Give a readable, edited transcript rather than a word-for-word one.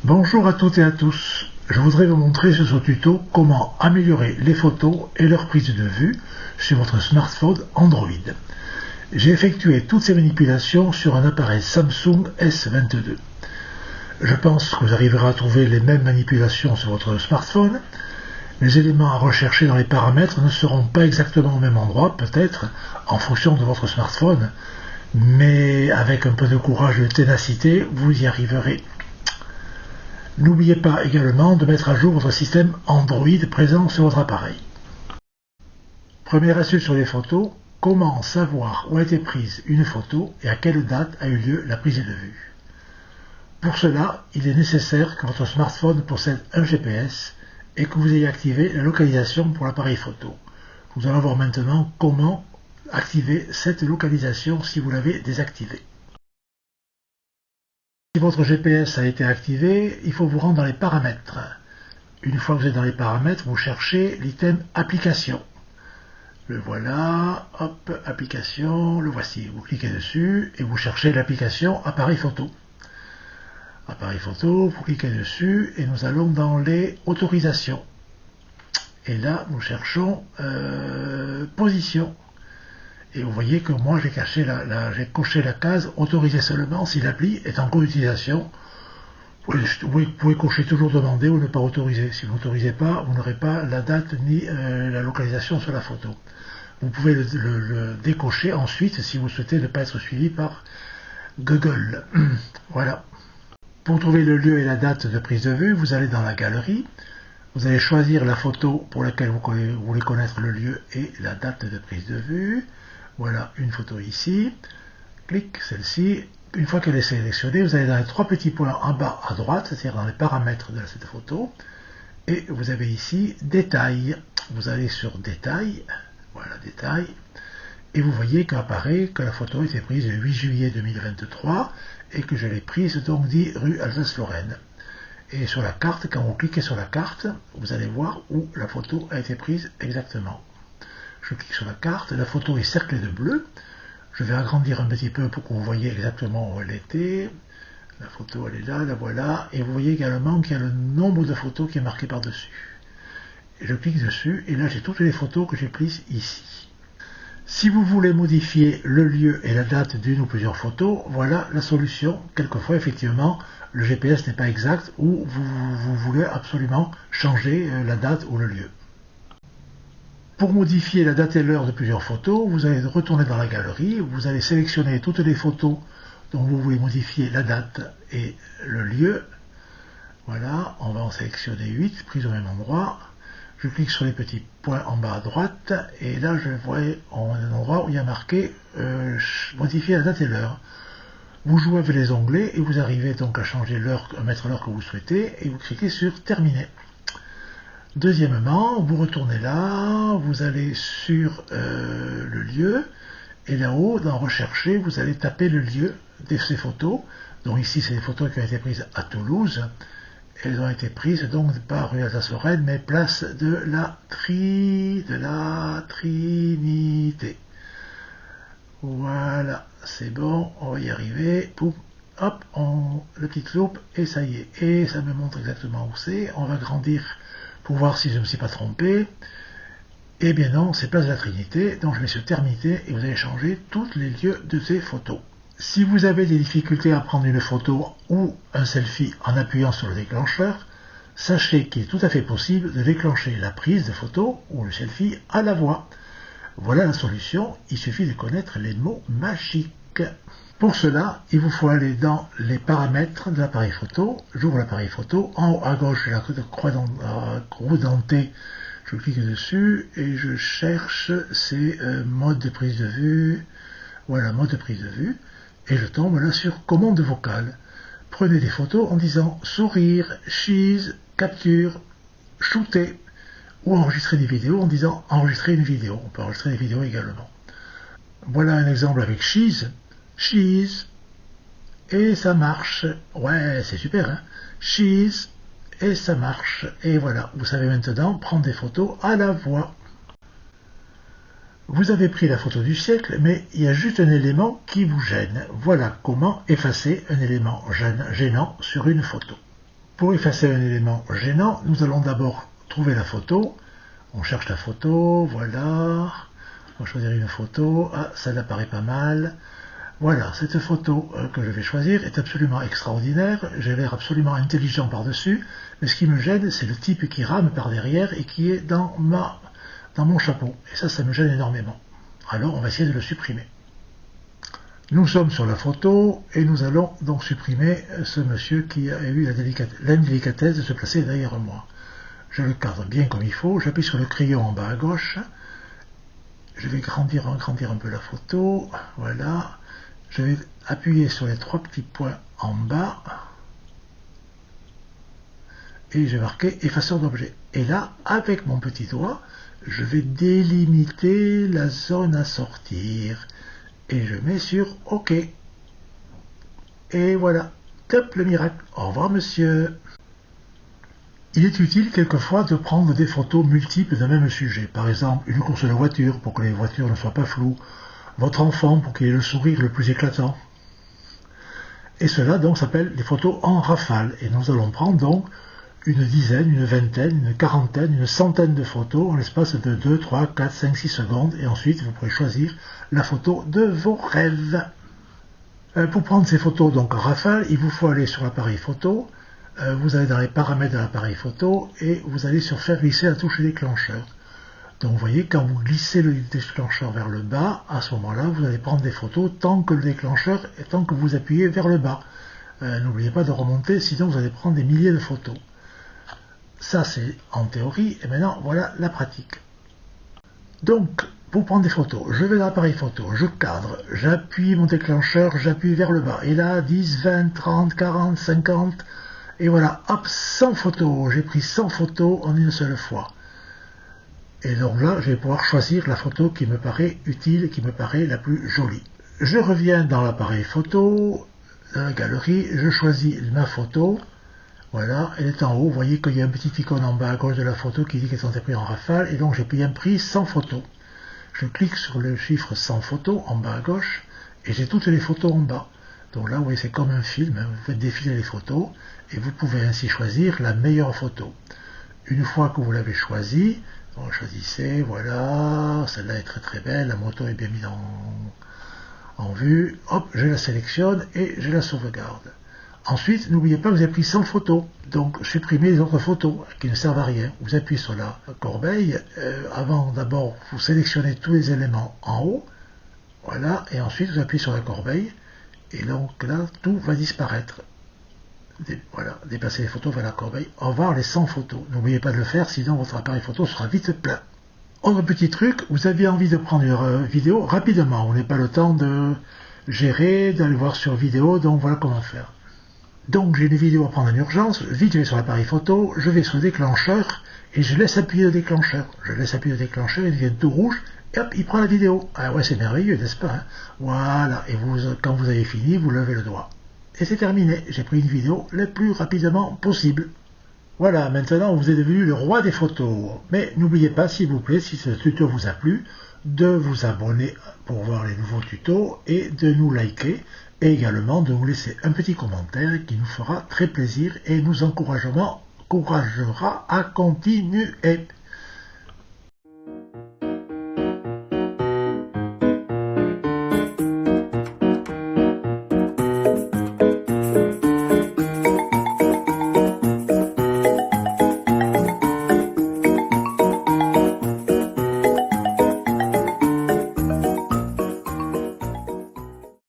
Bonjour à toutes et à tous, je voudrais vous montrer sur ce tuto comment améliorer les photos et leur prise de vue sur votre smartphone Android. J'ai effectué toutes ces manipulations sur un appareil Samsung S22. Je pense que vous arriverez à trouver les mêmes manipulations sur votre smartphone. Les éléments à rechercher dans les paramètres ne seront pas exactement au même endroit, peut-être, en fonction de votre smartphone, mais avec un peu de courage et de ténacité, vous y arriverez. N'oubliez pas également de mettre à jour votre système Android présent sur votre appareil. Première astuce sur les photos, comment savoir où a été prise une photo et à quelle date a eu lieu la prise de vue. Pour cela, il est nécessaire que votre smartphone possède un GPS et que vous ayez activé la localisation pour l'appareil photo. Nous allons voir maintenant comment activer cette localisation si vous l'avez désactivée. Si votre GPS a été activé, il faut vous rendre dans les paramètres. Une fois que vous êtes dans les paramètres, vous cherchez l'item application. Le voilà, hop, application, le voici. Vous cliquez dessus et vous cherchez l'application appareil photo. Appareil photo, vous cliquez dessus et nous allons dans les autorisations. Et là, nous cherchons position. Et vous voyez que moi, j'ai coché la case autorisé seulement si l'appli est en cours d'utilisation. Vous pouvez cocher toujours demander ou ne pas autoriser. Si vous n'autorisez pas, vous n'aurez pas la date ni la localisation sur la photo. Vous pouvez le décocher ensuite si vous souhaitez ne pas être suivi par Google. Voilà. Pour trouver le lieu et la date de prise de vue, vous allez dans la galerie. Vous allez choisir la photo pour laquelle vous voulez connaître le lieu et la date de prise de vue. Voilà une photo ici. Clique celle-ci. Une fois qu'elle est sélectionnée, vous allez dans les trois petits points en bas à droite, c'est-à-dire dans les paramètres de cette photo. Et vous avez ici Détails. Vous allez sur Détails. Voilà, Détails. Et vous voyez qu'apparaît que la photo a été prise le 8 juillet 2023 et que je l'ai prise donc dit rue Alsace-Lorraine. Et sur la carte, quand vous cliquez sur la carte, vous allez voir où la photo a été prise exactement. Je clique sur la carte, la photo est cerclée de bleu. Je vais agrandir un petit peu pour que vous voyez exactement où elle était. La photo, elle est là, la voilà. Et vous voyez également qu'il y a le nombre de photos qui est marqué par-dessus. Je clique dessus et là j'ai toutes les photos que j'ai prises ici. Si vous voulez modifier le lieu et la date d'une ou plusieurs photos, voilà la solution. Quelquefois, effectivement, le GPS n'est pas exact ou vous voulez absolument changer la date ou le lieu. Pour modifier la date et l'heure de plusieurs photos, vous allez retourner dans la galerie, vous allez sélectionner toutes les photos dont vous voulez modifier la date et le lieu. Voilà, on va en sélectionner 8, prises au même endroit. Je clique sur les petits points en bas à droite et là je vois un endroit où il y a marqué modifier la date et l'heure. Vous jouez avec les onglets et vous arrivez donc à changer l'heure, à mettre l'heure que vous souhaitez et vous cliquez sur terminer. Deuxièmement, vous retournez là, vous allez sur le lieu et là-haut dans rechercher vous allez taper le lieu de ces photos. Donc ici c'est des photos qui ont été prises à Toulouse. Elles ont été prises donc par rue Alsace-Lorraine, mais place de la Trinité. Voilà, c'est bon, on va y arriver. Poum, hop, le petit loupe, et ça y est. Et ça me montre exactement où c'est. On va grandir pour voir si je ne me suis pas trompé. Eh bien non, c'est place de la Trinité, donc je mets sur Terminer et vous allez changer tous les lieux de ces photos. Si vous avez des difficultés à prendre une photo ou un selfie en appuyant sur le déclencheur, sachez qu'il est tout à fait possible de déclencher la prise de photo ou le selfie à la voix. Voilà la solution, il suffit de connaître les mots magiques. Pour cela, il vous faut aller dans les paramètres de l'appareil photo. J'ouvre l'appareil photo, en haut à gauche, la roue dentée, je clique dessus et je cherche ces modes de prise de vue. Voilà, mode de prise de vue. Et je tombe là sur commande vocale. Prenez des photos en disant sourire, cheese, capture, shooter, ou enregistrer des vidéos en disant enregistrer une vidéo. On peut enregistrer des vidéos également. Voilà un exemple avec cheese, et ça marche. Ouais, c'est super, hein. Cheese, et ça marche. Et voilà, vous savez maintenant prendre des photos à la voix. Vous avez pris la photo du siècle, mais il y a juste un élément qui vous gêne. Voilà comment effacer un élément gênant sur une photo. Pour effacer un élément gênant, nous allons d'abord trouver la photo. On cherche la photo, voilà. On va choisir une photo. Ah, celle-là paraît pas mal. Voilà, cette photo que je vais choisir est absolument extraordinaire. J'ai l'air absolument intelligent par-dessus. Mais ce qui me gêne, c'est le type qui rame par derrière et qui est dans mon chapeau. Et ça me gêne énormément. Alors, on va essayer de le supprimer. Nous sommes sur la photo et nous allons donc supprimer ce monsieur qui a eu l'indélicatesse de se placer derrière moi. Je le cadre bien comme il faut, j'appuie sur le crayon en bas à gauche, je vais agrandir un peu la photo, voilà, je vais appuyer sur les 3 petits points en bas et je vais marquer effaceur d'objet. Et là, avec mon petit doigt, je vais délimiter la zone à sortir. Et je mets sur OK. Et voilà, top le miracle. Au revoir monsieur. Il est utile quelquefois de prendre des photos multiples d'un même sujet. Par exemple, une course de voiture pour que les voitures ne soient pas floues. Votre enfant pour qu'il ait le sourire le plus éclatant. Et cela donc s'appelle des photos en rafale. Et nous allons prendre donc une dizaine, une vingtaine, une quarantaine, une centaine de photos en l'espace de 2, 3, 4, 5, 6 secondes. Et ensuite, vous pourrez choisir la photo de vos rêves. Pour prendre ces photos donc en rafale, il vous faut aller sur l'appareil photo. Vous allez dans les paramètres de l'appareil photo et vous allez sur faire glisser la touche déclencheur. Donc vous voyez, quand vous glissez le déclencheur vers le bas, à ce moment-là, vous allez prendre des photos tant que le déclencheur et tant que vous appuyez vers le bas. N'oubliez pas de remonter, sinon vous allez prendre des milliers de photos. Ça, c'est en théorie, et maintenant, voilà la pratique. Donc, pour prendre des photos, je vais dans l'appareil photo, je cadre, j'appuie mon déclencheur, j'appuie vers le bas. Et là, 10, 20, 30, 40, 50, et voilà, hop, 100 photos. J'ai pris 100 photos en une seule fois. Et donc là, je vais pouvoir choisir la photo qui me paraît utile, qui me paraît la plus jolie. Je reviens dans l'appareil photo, dans la galerie, je choisis ma photo. Voilà, elle est en haut, vous voyez qu'il y a un petit icône en bas à gauche de la photo qui dit qu'elle est prise en rafale, et donc j'ai bien pris 100 photos. Je clique sur le chiffre 100 photos en bas à gauche, et j'ai toutes les photos en bas. Donc là, vous voyez, c'est comme un film, vous faites défiler les photos, et vous pouvez ainsi choisir la meilleure photo. Une fois que vous l'avez choisie, vous choisissez, voilà, celle-là est très très belle, la moto est bien mise en vue, hop, je la sélectionne et je la sauvegarde. Ensuite, n'oubliez pas que vous avez pris 100 photos, donc supprimez les autres photos qui ne servent à rien. Vous appuyez sur la corbeille, avant d'abord vous sélectionnez tous les éléments en haut, voilà, et ensuite vous appuyez sur la corbeille, et donc là, tout va disparaître. Voilà, déplacez les photos vers la corbeille, au revoir les 100 photos. N'oubliez pas de le faire, sinon votre appareil photo sera vite plein. Autre petit truc, vous avez envie de prendre une vidéo rapidement, vous n'avez pas le temps de gérer, d'aller voir sur vidéo, donc voilà comment faire. Donc j'ai une vidéo à prendre en urgence, vite je vais sur l'appareil photo, je vais sur le déclencheur et je laisse appuyer le déclencheur. Je laisse appuyer le déclencheur, il devient tout rouge et hop, il prend la vidéo. Ah ouais, c'est merveilleux, n'est-ce pas, hein? Voilà, et quand vous avez fini, vous levez le doigt. Et c'est terminé, j'ai pris une vidéo le plus rapidement possible. Voilà, maintenant vous êtes devenu le roi des photos. Mais n'oubliez pas, s'il vous plaît, si ce tuto vous a plu, de vous abonner pour voir les nouveaux tutos et de nous liker. Et également de nous laisser un petit commentaire qui nous fera très plaisir et nous encouragera à continuer.